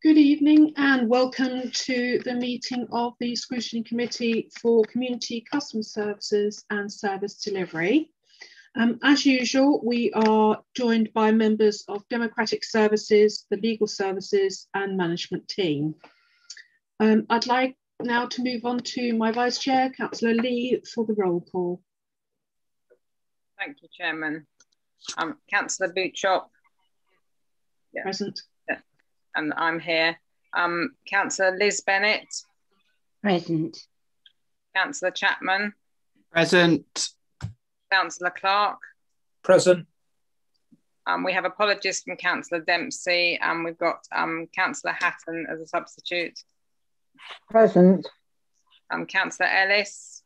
Good evening and welcome to the meeting of the Scrutiny Committee for Community Customer Services and Service Delivery. As usual, we are joined by members of Democratic Services, the Legal Services and Management team. I'd like now to move on to my Vice Chair, Councillor Lee, for the roll call. Thank you, Chairman. Councillor Bootshop. Yeah. Present. Yeah. And I'm here. Councillor Liz Bennett. Present. Councillor Chapman. Present. Councillor Clark. Present. We have apologies from Councillor Dempsey, and we've got Councillor Hatton as a substitute. Present. Councillor Ellis.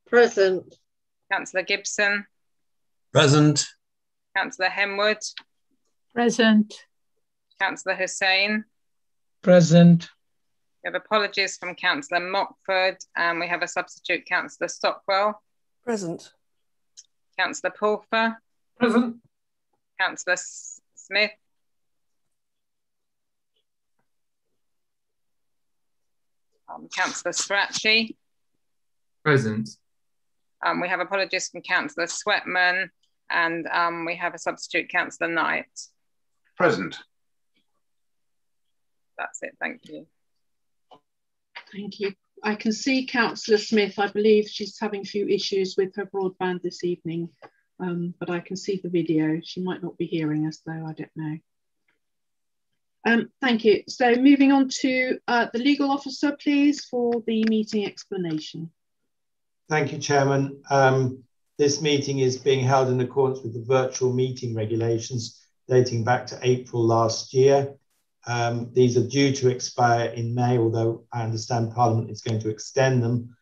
Present. Councillor Gibson. Present. Councillor Henwood. Present. Councillor Hussain. Present. We have apologies from Councillor Mockford, and we have a substitute, Councillor Stockwell. Present. Councillor Pulfer. Present. Councillor Smith. Councillor Strachey. Present. We have apologies from Councillor Sweatman, and we have a substitute, Councillor Knight. Present. That's it, thank you. Thank you. I can see Councillor Smith. I believe she's having a few issues with her broadband this evening, but I can see the video. She might not be hearing us though, I don't know. Thank you. So moving on to the legal officer, please, for the meeting explanation. Thank you, Chairman. This meeting is being held in accordance with the virtual meeting regulations dating back to April last year. These are due to expire in May, although I understand Parliament is going to extend them.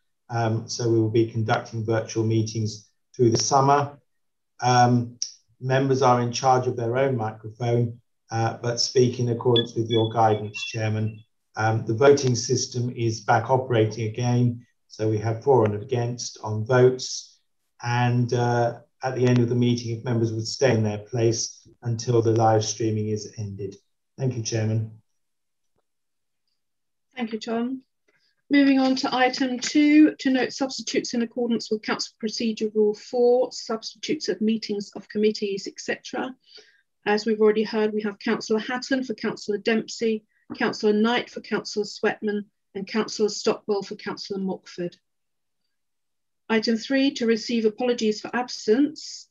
So we will be conducting virtual meetings through the summer. Members are in charge of their own microphone, but speak in accordance with your guidance, Chairman. The voting system is back operating again. So we have for and against on votes. And at the end of the meeting, if members would stay in their place until the live streaming is ended. Thank you, Chairman. Thank you, John. Moving on to item 2, to note substitutes in accordance with Council Procedure Rule 4, substitutes at meetings of committees, etc. As we've already heard, we have Councillor Hatton for Councillor Dempsey, Councillor Knight for Councillor Sweatman, and Councillor Stockwell for Councillor Mockford. Item 3, to receive apologies for absence.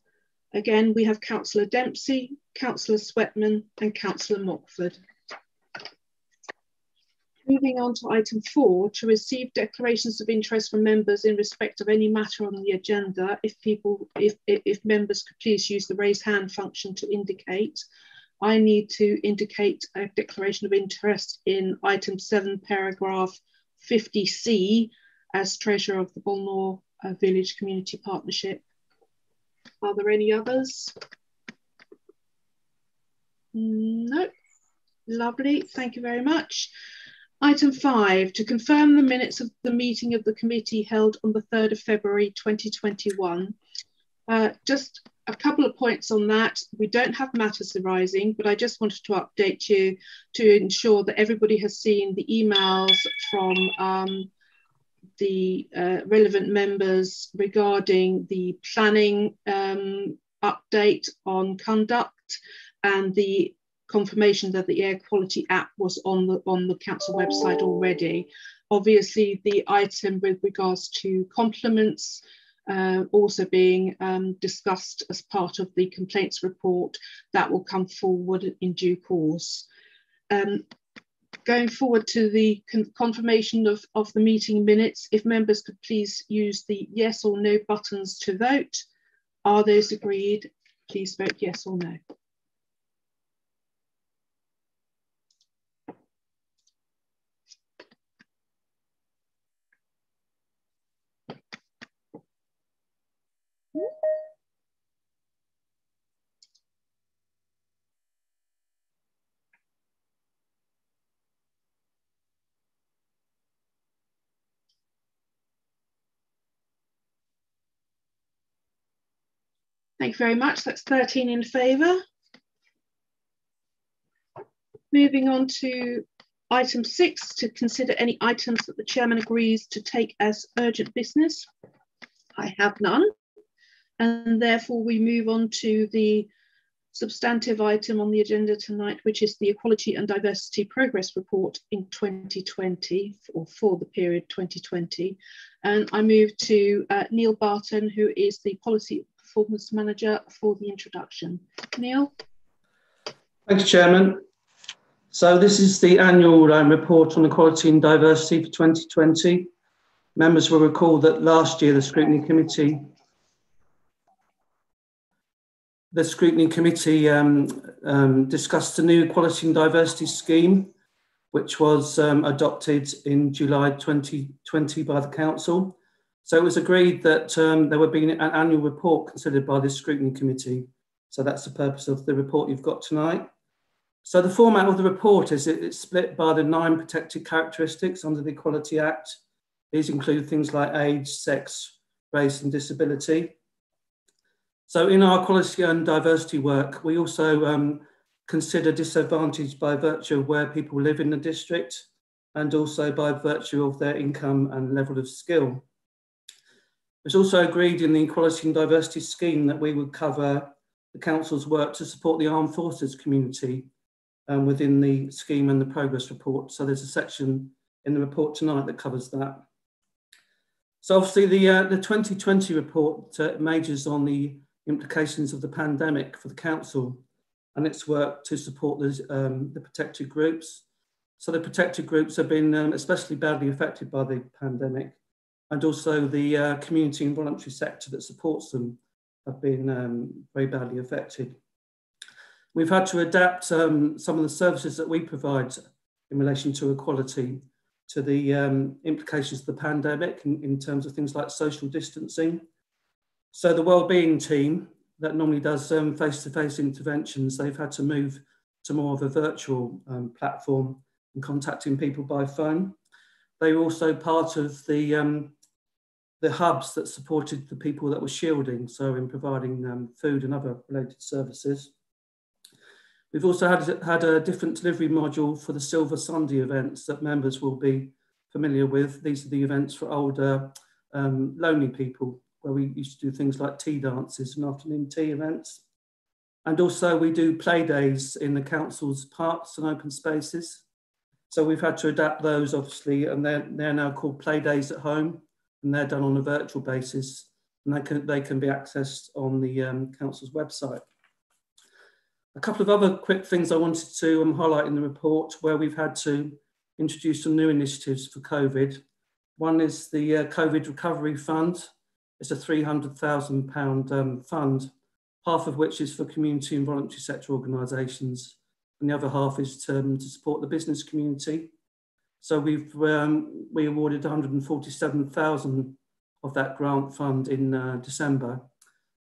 Again, we have Councillor Dempsey, Councillor Sweatman, and Councillor Mockford. Moving on to item 4, to receive declarations of interest from members in respect of any matter on the agenda. If members could please use the raise hand function to indicate. I need to indicate a declaration of interest in item 7, paragraph 50C, as Treasurer of the Bolnor Village Community Partnership. Are there any others? No. Lovely, thank you very much. Item 5, to confirm the minutes of the meeting of the committee held on the 3rd of February 2021. Just a couple of points on that. We don't have matters arising, but I just wanted to update you to ensure that everybody has seen the emails from the relevant members regarding the planning update on conduct and the confirmation that the air quality app was on the council website already. Obviously, the item with regards to compliments also being discussed as part of the complaints report that will come forward in due course. Going forward to the confirmation of the meeting minutes, if members could please use the yes or no buttons to vote. Are those agreed? Please vote yes or no. Thank you very much. That's 13 in favour. Moving on to item 6, to consider any items that the chairman agrees to take as urgent business. I have none, and therefore we move on to the substantive item on the agenda tonight, which is the Equality and Diversity Progress Report in 2020, or for the period 2020. And I move to Neil Barton, who is the Policy Performance Manager, for the introduction. Neil. Thanks, Chairman. So this is the annual report on equality and diversity for 2020. Members will recall that last year the Scrutiny Committee discussed a new equality and diversity scheme, which was adopted in July 2020 by the Council. So it was agreed that there would be an annual report considered by the Scrutiny Committee. So that's the purpose of the report you've got tonight. So the format of the report is it's split by the 9 protected characteristics under the Equality Act. These include things like age, sex, race and disability. So in our equality and diversity work, we also consider disadvantage by virtue of where people live in the district and also by virtue of their income and level of skill. It was also agreed in the Equality and Diversity scheme that we would cover the Council's work to support the armed forces community within the scheme and the progress report. So there's a section in the report tonight that covers that. So obviously the 2020 report majors on the implications of the pandemic for the Council and its work to support the protected groups. So the protected groups have been especially badly affected by the pandemic, and also the community and voluntary sector that supports them have been very badly affected. We've had to adapt some of the services that we provide in relation to equality to the implications of the pandemic in terms of things like social distancing. So the wellbeing team that normally does face-to-face interventions, they've had to move to more of a virtual platform and contacting people by phone. They were also part of the hubs that supported the people that were shielding, so in providing food and other related services. We've also had a different delivery module for the Silver Sunday events that members will be familiar with. These are the events for older, lonely people, where we used to do things like tea dances and afternoon tea events. And also we do play days in the Council's parks and open spaces. So we've had to adapt those, obviously, and they're now called play days at home, and they're done on a virtual basis, and they can be accessed on the Council's website. A couple of other quick things I wanted to highlight in the report where we've had to introduce some new initiatives for COVID. One is the COVID Recovery Fund. It's a £300,000 fund, half of which is for community and voluntary sector organisations, and the other half is to support the business community. So we awarded 147,000 of that grant fund in December,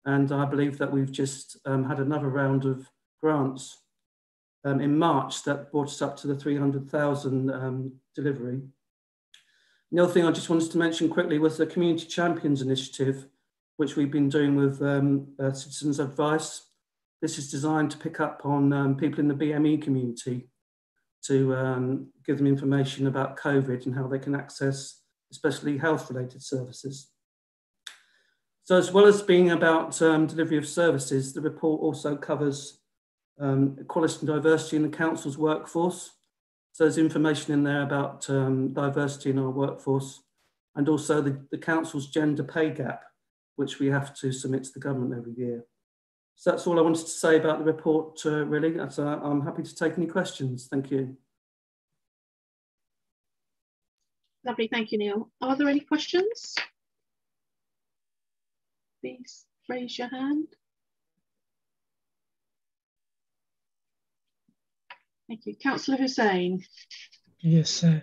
and I believe that we've just had another round of grants in March that brought us up to the 300,000 delivery. The other thing I just wanted to mention quickly was the Community Champions Initiative, which we've been doing with Citizens Advice. This is designed to pick up on people in the BME community to give them information about COVID and how they can access especially health-related services. So as well as being about delivery of services, the report also covers equality and diversity in the Council's workforce. So there's information in there about diversity in our workforce, and also the Council's gender pay gap, which we have to submit to the government every year. So that's all I wanted to say about the report, really. I'm happy to take any questions. Thank you. Lovely, thank you, Neil. Are there any questions? Please raise your hand. Thank you. Councillor Hussain. Yes. Okay.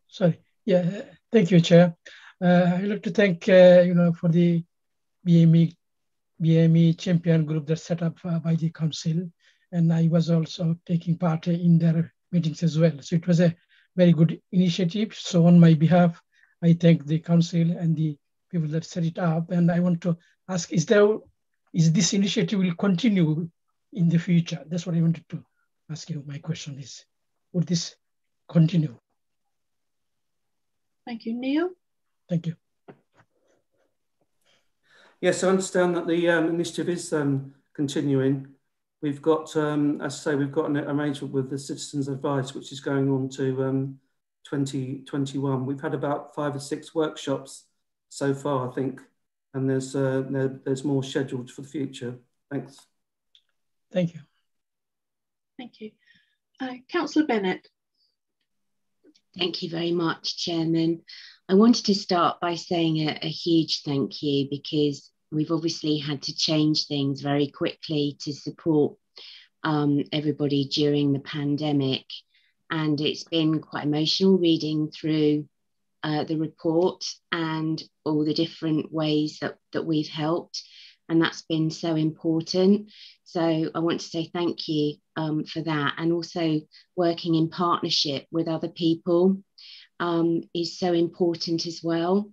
Sorry. Yeah. Thank you, Chair. I'd like to thank for the BME champion group that's set up by the council, and I was also taking part in their meetings as well. So it was a very good initiative. So on my behalf, I thank the council and the people that set it up. And I want to ask: is this initiative will continue in the future? That's what I wanted to ask you. My question is, would this continue? Thank you, Neil. Thank you. Yes, I understand that the initiative is continuing. We've got, as I say, we've got an arrangement with the Citizens Advice, which is going on to 2021. We've had about 5 or 6 workshops so far, I think, and there's more scheduled for the future. Thanks. Thank you. Thank you. Councillor Bennett. Thank you very much, Chairman. I wanted to start by saying a huge thank you, because we've obviously had to change things very quickly to support everybody during the pandemic. And it's been quite emotional reading through the report and all the different ways that we've helped. And that's been so important. So I want to say thank you for that. And also working in partnership with other people is so important as well.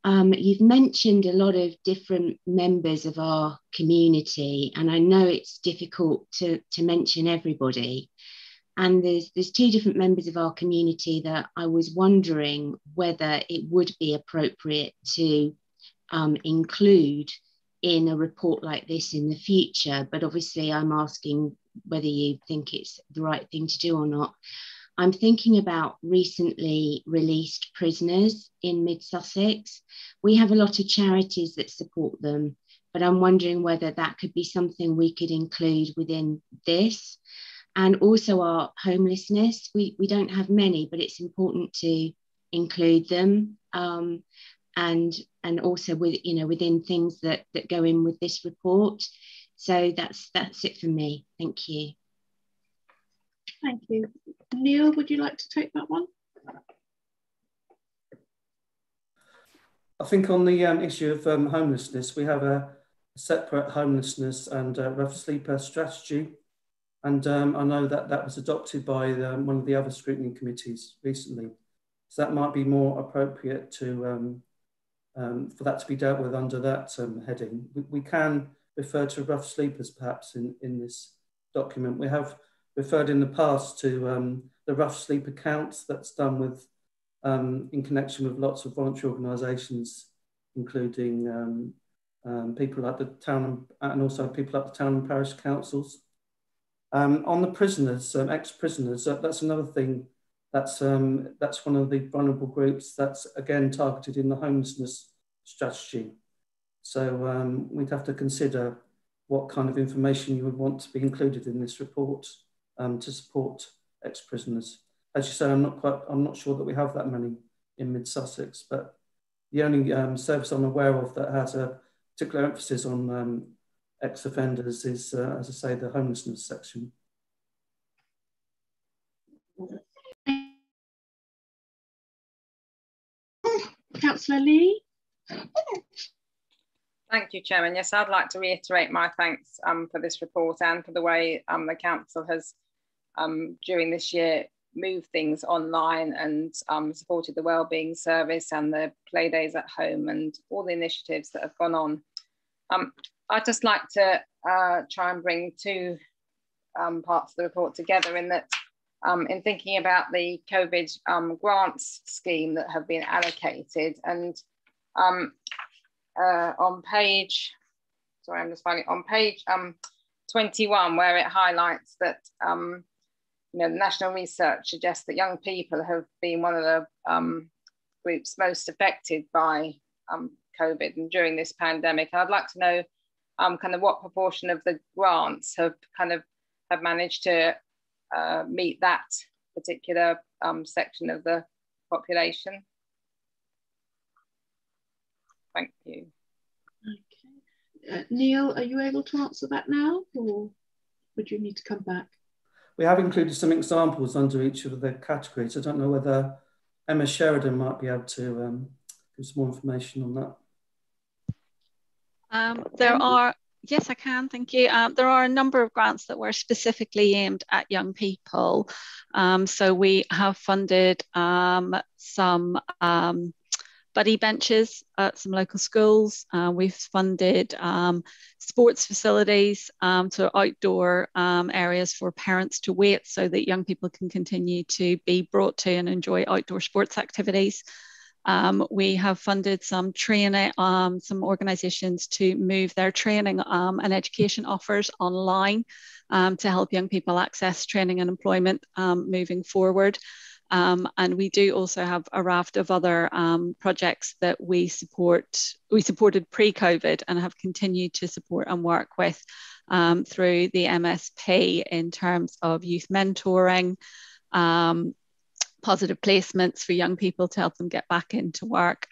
You've mentioned a lot of different members of our community, and I know it's difficult to mention everybody. And there's 2 different members of our community that I was wondering whether it would be appropriate to include in a report like this in the future. But obviously I'm asking whether you think it's the right thing to do or not. I'm thinking about recently released prisoners in mid-Sussex. We have a lot of charities that support them, but I'm wondering whether that could be something we could include within this. And also our homelessness. We don't have many, but it's important to include them. And also with, within things that go in with this report. So that's it for me. Thank you. Thank you. Neil, would you like to take that one? I think on the issue of homelessness, we have a separate homelessness and rough sleeper strategy. And I know that that was adopted by one of the other scrutiny committees recently. So that might be more appropriate to for that to be dealt with under that heading. We can refer to rough sleepers perhaps in this document. We have referred in the past to the rough sleeper counts that's done with in connection with lots of voluntary organisations, including people like the town and also people like the town and parish councils. On the prisoners, ex-prisoners, that's another thing. That's one of the vulnerable groups that's again targeted in the homelessness strategy. So we'd have to consider what kind of information you would want to be included in this report to support ex-prisoners. As you say, I'm not sure that we have that many in mid-Sussex, but the only service I'm aware of that has a particular emphasis on ex-offenders is, as I say, the homelessness section. Councillor Lee. Thank you, Chairman. Yes, I'd like to reiterate my thanks for this report and for the way the Council has, during this year, moved things online and supported the wellbeing service and the play days at home and all the initiatives that have gone on. I'd just like to try and bring 2 parts of the report together in that in thinking about the Kovid grants scheme that have been allocated, and on page, sorry, I'm just finding on page 21, where it highlights that the national research suggests that young people have been one of the groups most affected by COVID and during this pandemic. I'd like to know kind of what proportion of the grants have managed to meet that particular section of the population. Thank you. Okay. Neil, are you able to answer that now, or would you need to come back? We have included some examples under each of the categories. I don't know whether Emma Sheridan might be able to give some more information on that. Yes, I can, thank you. There are a number of grants that were specifically aimed at young people. So we have funded some buddy benches at some local schools. We've funded sports facilities, so outdoor areas for parents to wait so that young people can continue to be brought to and enjoy outdoor sports activities. We have funded some training, some organisations to move their training and education offers online to help young people access training and employment moving forward. And we do also have a raft of other projects that we supported pre-COVID and have continued to support and work with through the MSP in terms of youth mentoring, positive placements for young people to help them get back into work,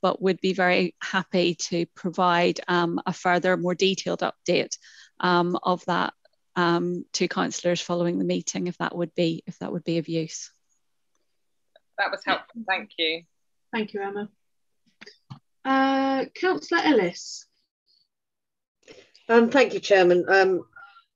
but would be very happy to provide a further, more detailed update of that to councillors following the meeting, if that would be of use. That was helpful, thank you. Thank you, Emma. Councillor Ellis. Thank you, Chairman.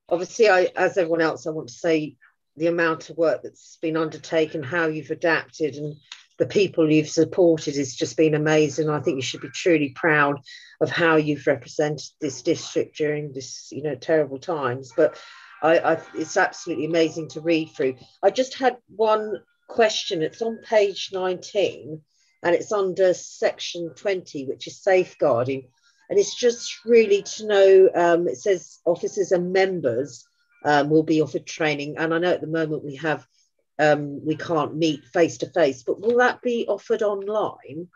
Obviously, as everyone else, I want to say the amount of work that's been undertaken, how you've adapted, and the people you've supported has just been amazing. I think you should be truly proud of how you've represented this district during this, terrible times. But it's absolutely amazing to read through. I just had one question. It's on page 19 and it's under section 20, which is safeguarding. And it's just really to know, it says officers and members will be offered training. And I know at the moment we can't meet face to face, but will that be offered online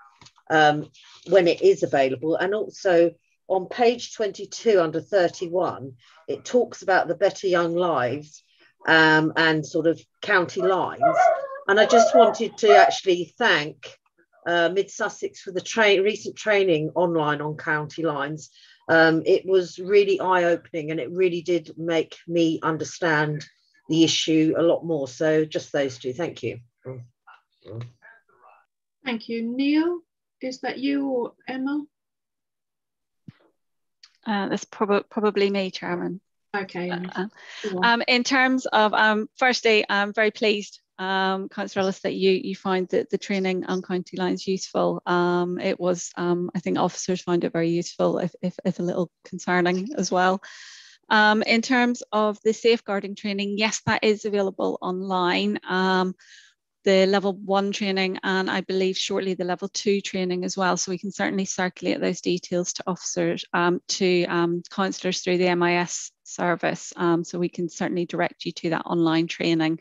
when it is available? And also on page 22 under 31, it talks about the Better Young Lives and sort of county lines. And I just wanted to actually thank Mid Sussex for the recent training online on county lines. It was really eye-opening and it really did make me understand the issue a lot more. So just those two. Thank you. Thank you. Neil, is that you or Emma? That's probably me, Chairman. Okay. In terms of, firstly, I'm very pleased, Councillor Ellis, that you find that the training on county lines useful. It was, I think officers found it very useful, if a little concerning as well. In terms of the safeguarding training, yes, that is available online. The level 1 training and I believe shortly the level 2 training as well. So we can certainly circulate those details to officers, to councillors through the MIS service. So we can certainly direct you to that online training.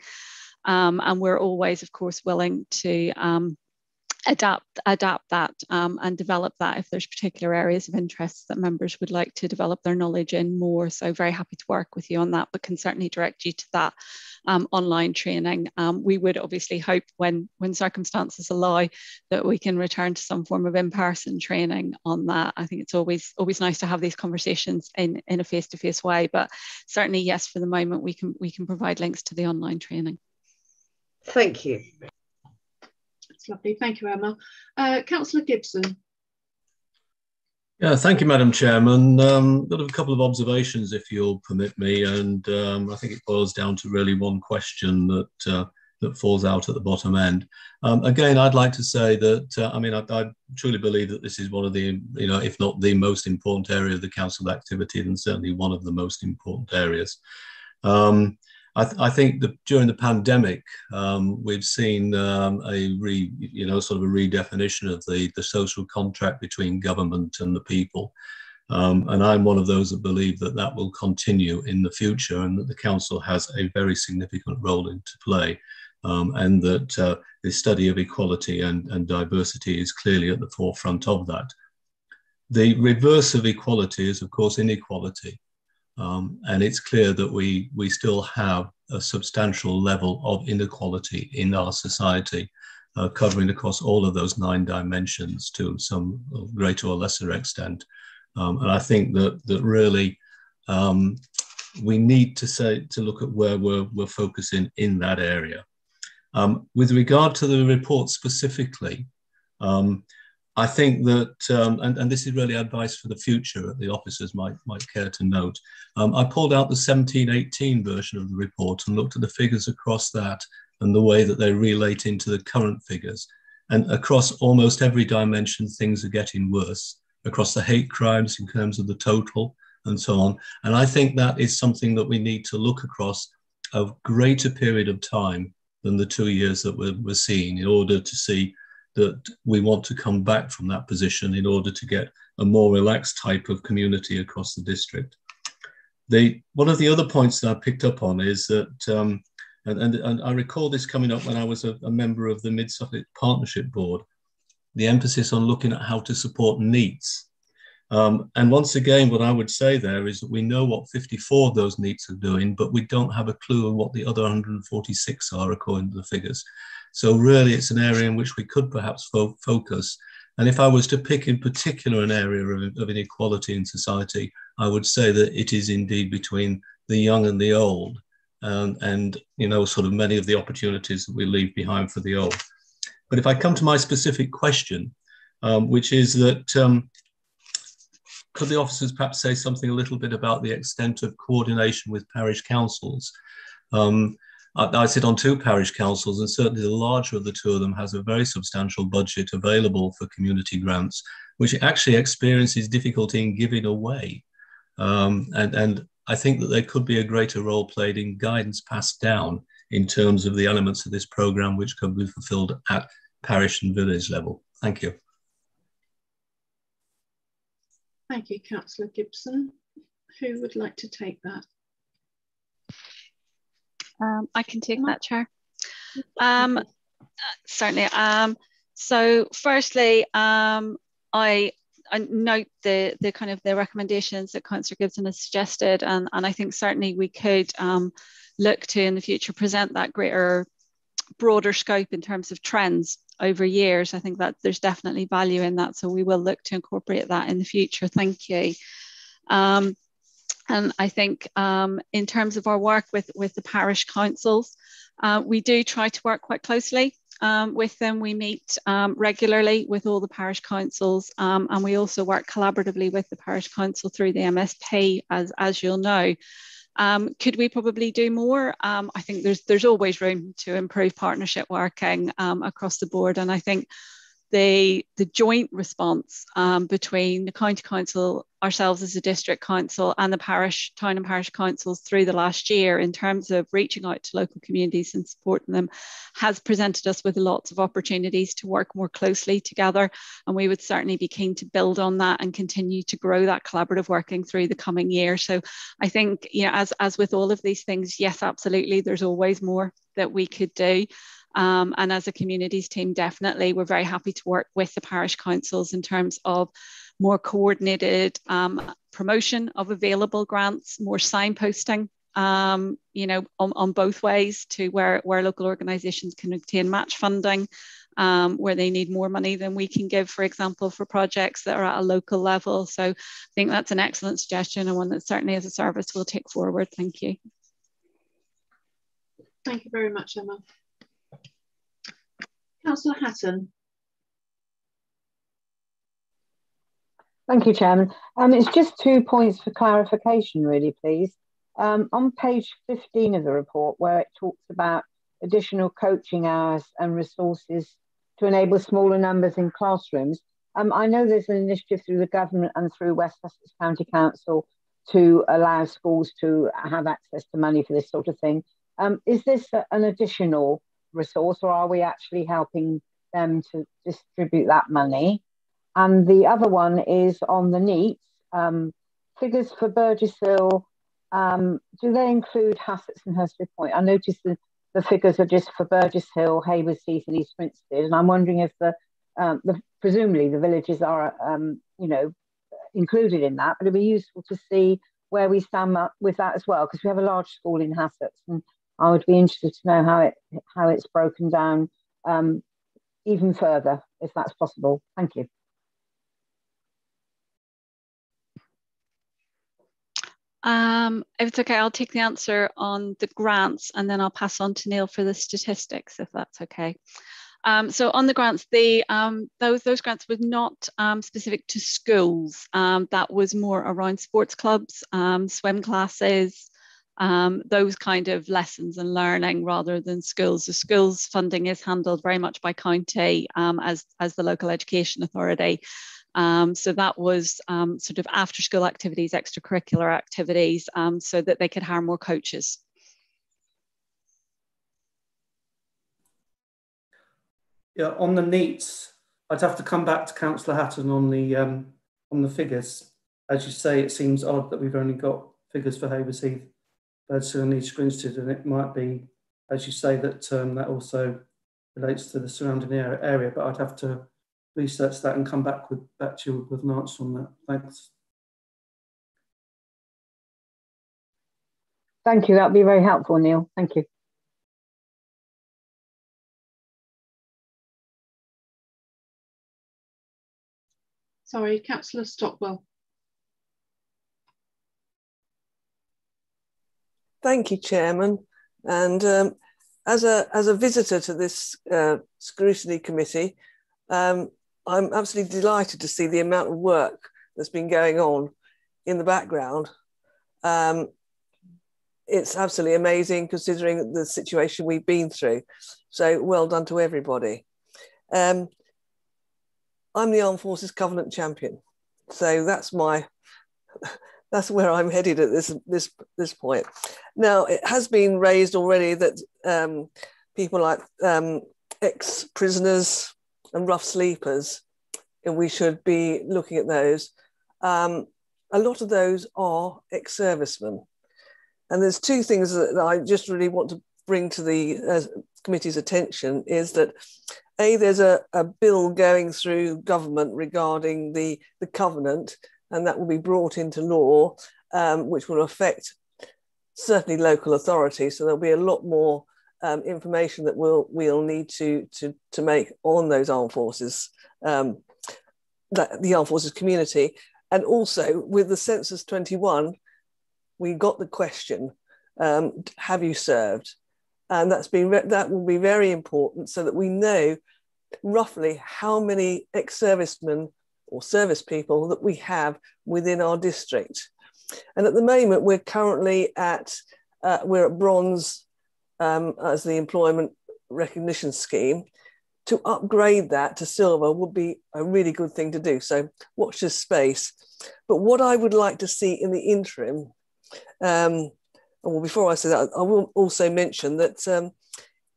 And we're always, of course, willing to adapt that and develop that if there's particular areas of interest that members would like to develop their knowledge in more. So very happy to work with you on that, but can certainly direct you to that online training. We would obviously hope when circumstances allow that we can return to some form of in-person training on that. I think it's always nice to have these conversations in a face-to-face way, but certainly yes, for the moment we can provide links to the online training. Thank you. That's lovely. Thank you, Emma. Councillor Gibson. Yeah, thank you, Madam Chairman. Got a couple of observations, if you'll permit me, and I think it boils down to really one question that falls out at the bottom end. Again, I'd like to say that, I mean, I truly believe that this is one of the, if not the most important area of the council activity, then certainly one of the most important areas. I think that during the pandemic, we've seen sort of a redefinition of the social contract between government and the people. And I'm one of those that believe that that will continue in the future and that the council has a very significant role to play. And that the study of equality and diversity is clearly at the forefront of that. The reverse of equality is, of course, inequality. And it's clear that we still have a substantial level of inequality in our society, covering across all of those 9 dimensions to some greater or lesser extent. And I think that really we need to look at where we're focusing in that area. With regard to the report specifically, I think that, and this is really advice for the future that the officers might care to note. I pulled out the 17-18 version of the report and looked at the figures across that and the way that they relate into the current figures. And across almost every dimension, things are getting worse, across the hate crimes in terms of the total and so on. And I think that is something that we need to look across a greater period of time than the 2 years that we're seeing, in order to see that we want to come back from that position in order to get a more relaxed type of community across the district. One of the other points that I picked up on is that, and I recall this coming up when I was a member of the Mid-Sussex Partnership Board, the emphasis on looking at how to support NEETs. And once again, what I would say there is that we know what 54 of those NEETs are doing, but we don't have a clue of what the other 146 are according to the figures. So really, it's an area in which we could perhaps focus. And if I was to pick in particular an area of inequality in society, I would say that it is indeed between the young and the old, and sort of many of the opportunities that we leave behind for the old. But if I come to my specific question, which is that could the officers perhaps say something a little bit about the extent of coordination with parish councils? I sit on 2 parish councils, and certainly the larger of the 2 of them has a very substantial budget available for community grants, which actually experiences difficulty in giving away. And I think that there could be a greater role played in guidance passed down in terms of the elements of this programme which could be fulfilled at parish and village level. Thank you. Thank you, Councillor Gibson. Who would like to take that? I can take that, Chair. Certainly. So firstly, I note the kind of the recommendations that Councillor Gibson has suggested, and I think certainly we could look to in the future present that greater, broader scope in terms of trends over years. I think that there's definitely value in that, so we will look to incorporate that in the future. Thank you. And I think in terms of our work with the parish councils, we do try to work quite closely with them. We meet regularly with all the parish councils, and we also work collaboratively with the parish council through the MSP, as you'll know. Could we probably do more? I think there's always room to improve partnership working across the board, and I think the joint response between the county council, ourselves as a district council, and the parish, town and parish councils through the last year in terms of reaching out to local communities and supporting them has presented us with lots of opportunities to work more closely together, and we would certainly be keen to build on that and continue to grow that collaborative working through the coming year. So I think, as with all of these things, yes, absolutely, there's always more that we could do. And as a communities team, definitely, we're very happy to work with the parish councils in terms of more coordinated promotion of available grants, more signposting, on both ways to where local organisations can obtain match funding, where they need more money than we can give, for example, for projects that are at a local level. So I think that's an excellent suggestion, and one that certainly as a service we'll take forward. Thank you. Thank you very much, Emma. Councillor Hatton. Thank you, Chairman. It's just 2 points for clarification, really, please. On page 15 of the report, where it talks about additional coaching hours and resources to enable smaller numbers in classrooms, I know there's an initiative through the government and through West Sussex County Council to allow schools to have access to money for this sort of thing. Is this an additional resource, or are we actually helping them to distribute that money? And the other one is on the NEETs. Figures for Burgess Hill, do they include Hassocks and Hursley Point? I noticed that the figures are just for Burgess Hill, Hayward Heath and East Grinstead, and I'm wondering if presumably the villages are included in that, but it'd be useful to see where we stand up with that as well, because we have a large school in Hassocks, and I would be interested to know how it's broken down even further, if that's possible. Thank you. If it's okay, I'll take the answer on the grants, and then I'll pass on to Neil for the statistics, if that's okay. So on the grants, those grants were not specific to schools. That was more around sports clubs, swim classes, those kind of lessons and learning rather than schools. The schools funding is handled very much by county as the local education authority. So that was sort of after school activities, extracurricular activities, so that they could hire more coaches. Yeah, on the needs, I'd have to come back to Councillor Hatton on the figures. As you say, it seems odd that we've only got figures for Havers Heath, Birdshill and East Grinstead, and it might be, as you say, that that also relates to the surrounding area. But I'd have to research that and come back to you with an answer on that. Thanks. Thank you. That'd be very helpful, Neil. Thank you. Sorry, Councillor Stockwell. Thank you, Chairman. And as a visitor to this Scrutiny Committee, I'm absolutely delighted to see the amount of work that's been going on in the background. It's absolutely amazing considering the situation we've been through. So well done to everybody. I'm the Armed Forces Covenant Champion. So that's where I'm headed at this point. Now, it has been raised already that people like ex-prisoners and rough sleepers, and we should be looking at those. A lot of those are ex-servicemen. And there's two things that I just really want to bring to the committee's attention is that there's a bill going through government regarding the covenant, and that will be brought into law, which will affect certainly local authorities. So there'll be a lot more information that we'll need to make on those armed forces, the armed forces community. And also with the Census 21, we got the question, have you served? And that will be very important so that we know roughly how many ex-servicemen or service people that we have within our district. And at the moment, we're currently we're at bronze as the employment recognition scheme. To upgrade that to silver would be a really good thing to do. So watch this space. But what I would like to see in the interim, well, before I say that, I will also mention that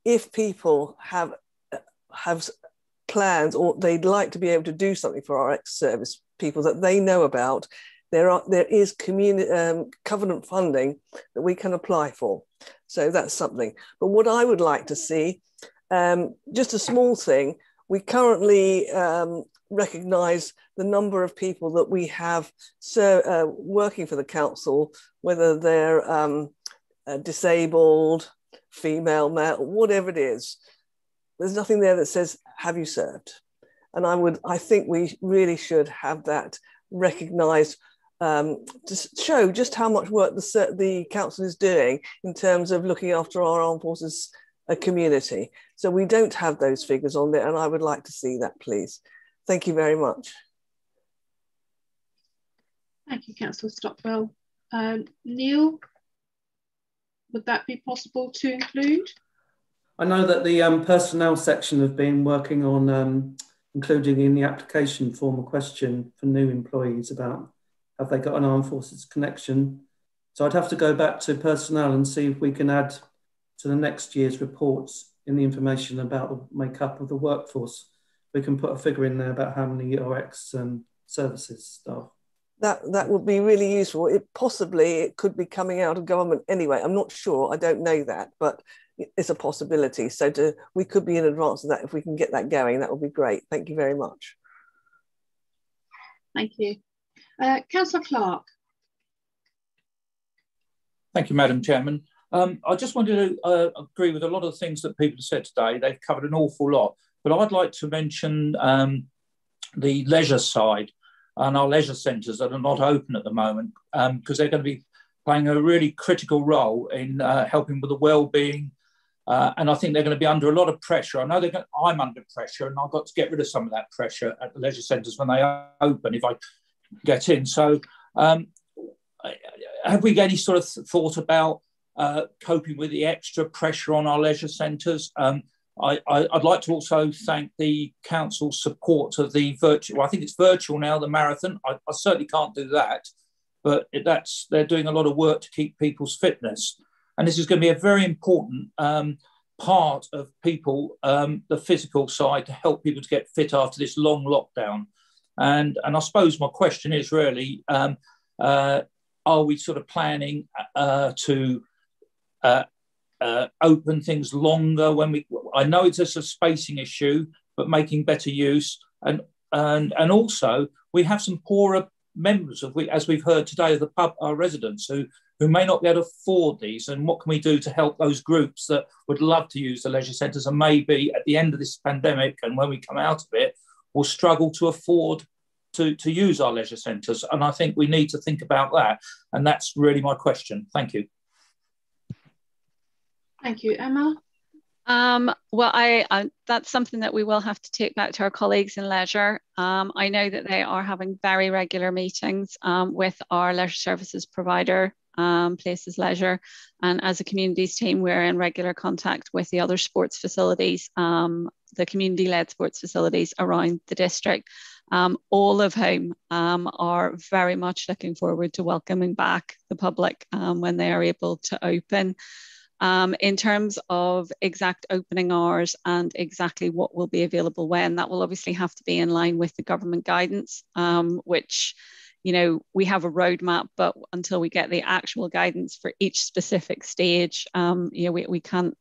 if people have plans or they'd like to be able to do something for our ex-service people that they know about, there is covenant funding that we can apply for. So that's something. But what I would like to see, just a small thing, we currently recognise the number of people that we have working for the council, whether they're disabled, female, male, whatever it is. There's nothing there that says, have you served? And I think we really should have that recognised to show just how much work the council is doing in terms of looking after our armed forces community. So we don't have those figures on there, and I would like to see that, please. Thank you very much. Thank you, Councillor Stockwell. Neil, would that be possible to include? I know that the personnel section have been working on including in the application form a question for new employees about have they got an armed forces connection. So I'd have to go back to personnel and see if we can add to the next year's reports in the information about the makeup of the workforce. We can put a figure in there about how many are ex-services staff. That would be really useful. It could be coming out of government anyway. I'm not sure, I don't know that, but it's a possibility. So we could be in advance of that. If we can get that going, that would be great. Thank you very much. Thank you. Councillor Clark. Thank you, Madam Chairman. I just wanted to agree with a lot of the things that people have said today. They've covered an awful lot, but I'd like to mention the leisure side and our leisure centres that are not open at the moment because they're going to be playing a really critical role in helping with the well-being. And I think they're going to be under a lot of pressure. I know I'm under pressure, and I've got to get rid of some of that pressure at the leisure centres when they open, if I get in. So have we got any sort of thought about coping with the extra pressure on our leisure centres. I'd like to also thank the council's support of the virtual, I think it's virtual now, the marathon. I certainly can't do that, but they're doing a lot of work to keep people's fitness. And this is going to be a very important part of people, the physical side, to help people to get fit after this long lockdown. And I suppose my question is really, are we sort of planning to open things longer when I know it's just a spacing issue, but making better use. And also we have some poorer members as we've heard today, of the pub, our residents who may not be able to afford these. And what can we do to help those groups that would love to use the leisure centres and maybe at the end of this pandemic and when we come out of it, will struggle to afford to use our leisure centres? And I think we need to think about that. And that's really my question. Thank you. Thank you, Emma. Well, that's something that we will have to take back to our colleagues in leisure. I know that they are having very regular meetings with our leisure services provider, Places Leisure, and as a communities team, we're in regular contact with the other sports facilities, the community-led sports facilities around the district, all of whom are very much looking forward to welcoming back the public when they are able to open. In terms of exact opening hours and exactly what will be available when, that will obviously have to be in line with the government guidance, which, you know, we have a roadmap, but until we get the actual guidance for each specific stage, you know, we can't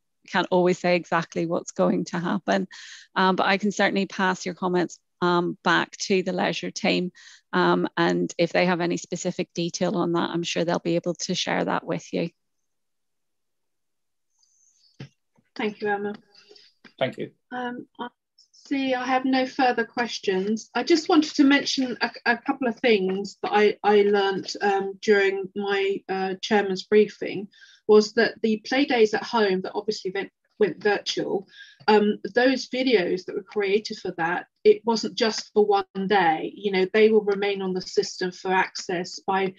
always say exactly what's going to happen. But I can certainly pass your comments back to the leisure team. And if they have any specific detail on that, I'm sure they'll be able to share that with you. Thank you, Emma. Thank you. I have no further questions. I just wanted to mention a couple of things that I learnt during my chairman's briefing, was that the play days at home that obviously went virtual, those videos that were created for that, it wasn't just for one day. You know, they will remain on the system for access by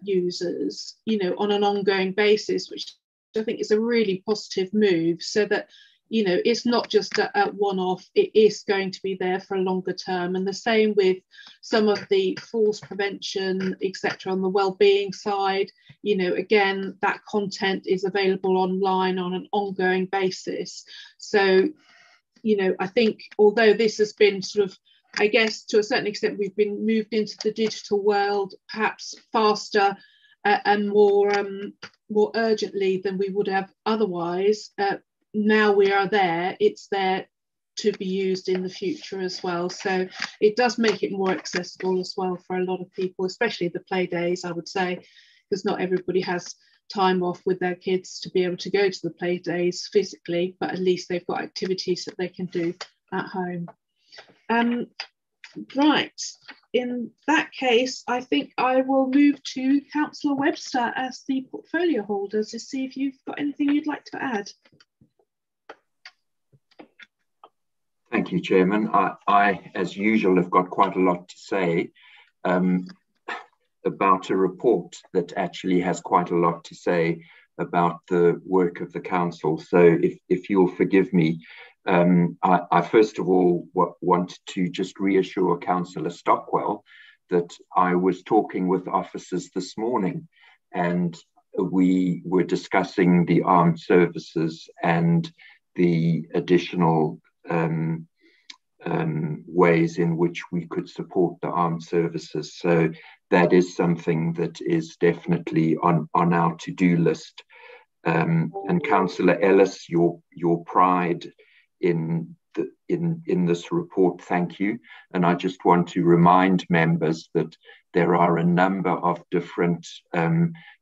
users, you know, on an ongoing basis, which I think is a really positive move, so that, you know, it's not just a one-off, it is going to be there for a longer term. And the same with some of the falls prevention, etc., on the well-being side. You know, again, that content is available online on an ongoing basis. So, you know, I think although this has been sort of, I guess to a certain extent, we've been moved into the digital world perhaps faster and more urgently than we would have otherwise. Now we are there, it's there to be used in the future as well. So it does make it more accessible as well for a lot of people, especially the play days, I would say, because not everybody has time off with their kids to be able to go to the play days physically, but at least they've got activities that they can do at home. Right, in that case, I think I will move to Councillor Webster as the portfolio holder to see if you've got anything you'd like to add. Thank you, Chairman. I, as usual, have got quite a lot to say about a report that actually has quite a lot to say about the work of the council. So if you'll forgive me, I first of all want to just reassure Councillor Stockwell that I was talking with officers this morning and we were discussing the armed services and the additional ways in which we could support the armed services. So that is something that is definitely on our to-do list. And Councillor Ellis, your pride in this report, thank you. And I just want to remind members that there are a number of different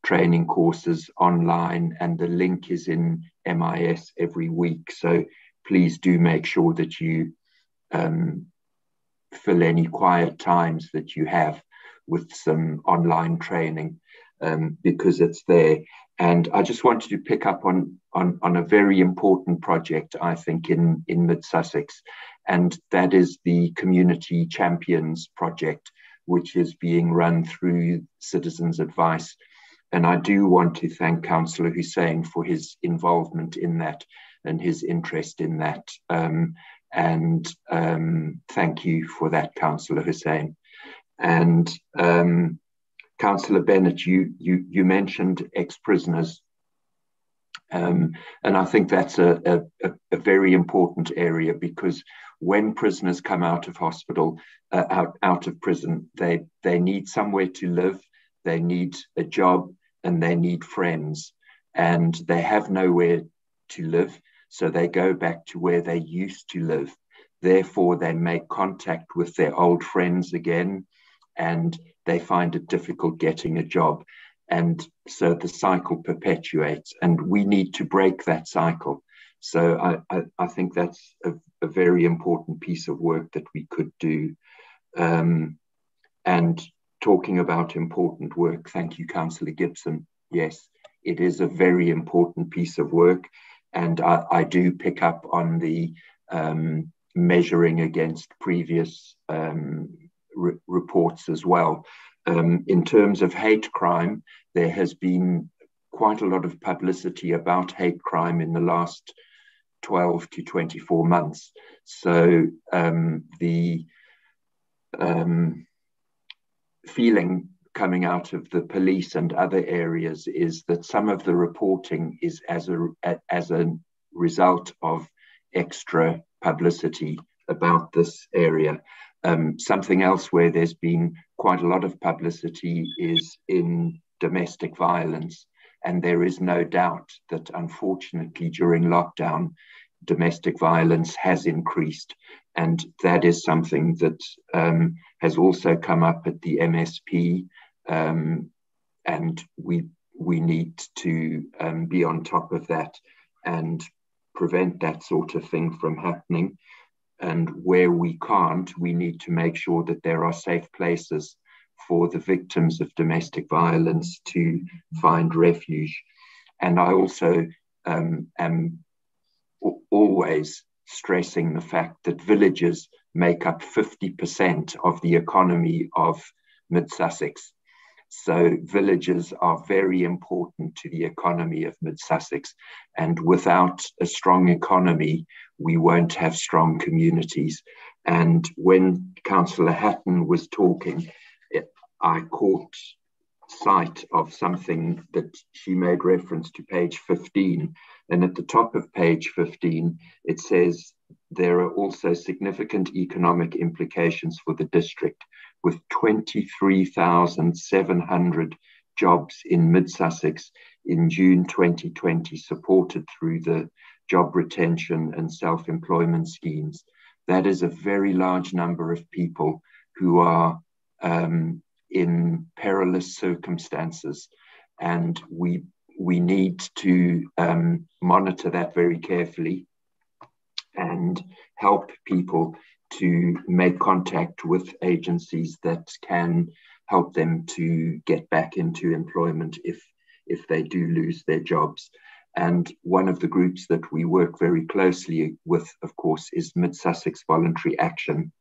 training courses online, and the link is in MIS every week. So please do make sure that you fill any quiet times that you have with some online training, because it's there. And I just wanted to pick up on a very important project, I think, in Mid-Sussex, and that is the Community Champions project, which is being run through Citizens Advice. And I do want to thank Councillor Hussain for his involvement in that and his interest in that. Thank you for that, Councillor Hussain. And Councillor Bennett, you mentioned ex-prisoners. And I think that's a very important area, because when prisoners come out of hospital, out of prison, they need somewhere to live, they need a job, and they need friends, and they have nowhere to live, so they go back to where they used to live. Therefore, they make contact with their old friends again, and they find it difficult getting a job. And so the cycle perpetuates, and we need to break that cycle. So I think that's a very important piece of work that we could do. And talking about important work, thank you, Councillor Gibson. Yes, it is a very important piece of work. And I do pick up on the measuring against previous reports as well. In terms of hate crime, there has been quite a lot of publicity about hate crime in the last 12 to 24 months. So the feeling coming out of the police and other areas is that some of the reporting is as a result of extra publicity about this area. Something else where there's been quite a lot of publicity is in domestic violence. And there is no doubt that, unfortunately, during lockdown, domestic violence has increased. And that is something that has also come up at the MSP. And we need to be on top of that and prevent that sort of thing from happening. And where we can't, we need to make sure that there are safe places for the victims of domestic violence to find refuge. And I also am always stressing the fact that villages make up 50% of the economy of Mid-Sussex. So villages are very important to the economy of Mid-Sussex. And without a strong economy, we won't have strong communities. And when Councillor Hatton was talking, I caught sight of something that she made reference to, page 15. And at the top of page 15, it says there are also significant economic implications for the district, with 23,700 jobs in Mid-Sussex in June 2020 supported through the job retention and self-employment schemes. That is a very large number of people who are in perilous circumstances, and we need to monitor that very carefully and help people to make contact with agencies that can help them to get back into employment if they do lose their jobs. And one of the groups that we work very closely with, of course, is Mid-Sussex Voluntary Action,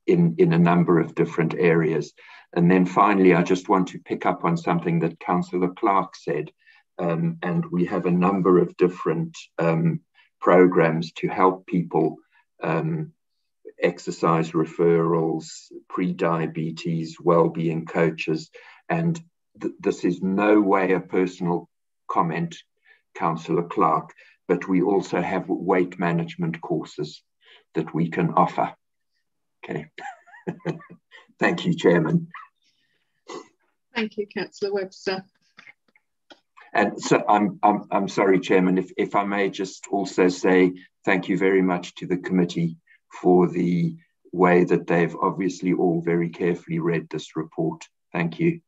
in a number of different areas. And then finally, I just want to pick up on something that Councillor Clark said, and we have a number of different programs to help people, exercise referrals, pre-diabetes, well-being coaches, and this is no way a personal comment, Councillor Clark, but we also have weight management courses that we can offer. Okay. Thank you, Chairman. Thank you, Councillor Webster. And so I'm sorry, Chairman, if I may just also say thank you very much to the committee for the way that they've obviously all very carefully read this report. Thank you.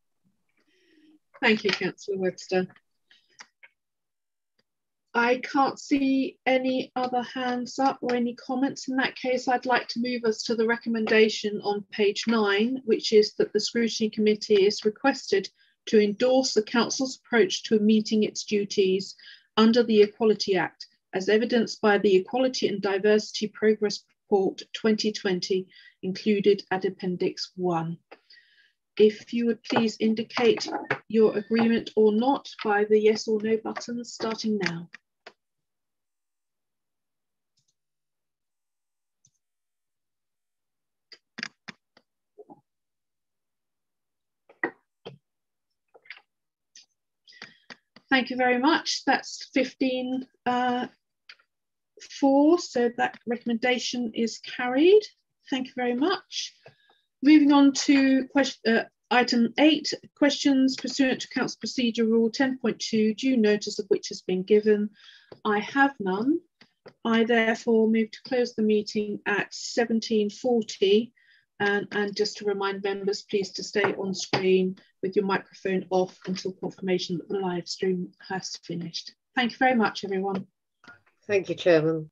Thank you, Councillor Webster. I can't see any other hands up or any comments. In that case, I'd like to move us to the recommendation on page 9, which is that the Scrutiny Committee is requested to endorse the Council's approach to meeting its duties under the Equality Act, as evidenced by the Equality and Diversity Progress Report 2020, included at Appendix 1. If you would please indicate your agreement or not by the yes or no buttons starting now. Thank you very much. That's 15 4, so that recommendation is carried. Thank you very much. Moving on to item 8, questions pursuant to Council Procedure Rule 10.2, due notice of which has been given. I have none. I therefore move to close the meeting at 17:40. And just to remind members, please to stay on screen with your microphone off until confirmation that the live stream has finished. Thank you very much, everyone. Thank you, Chairman.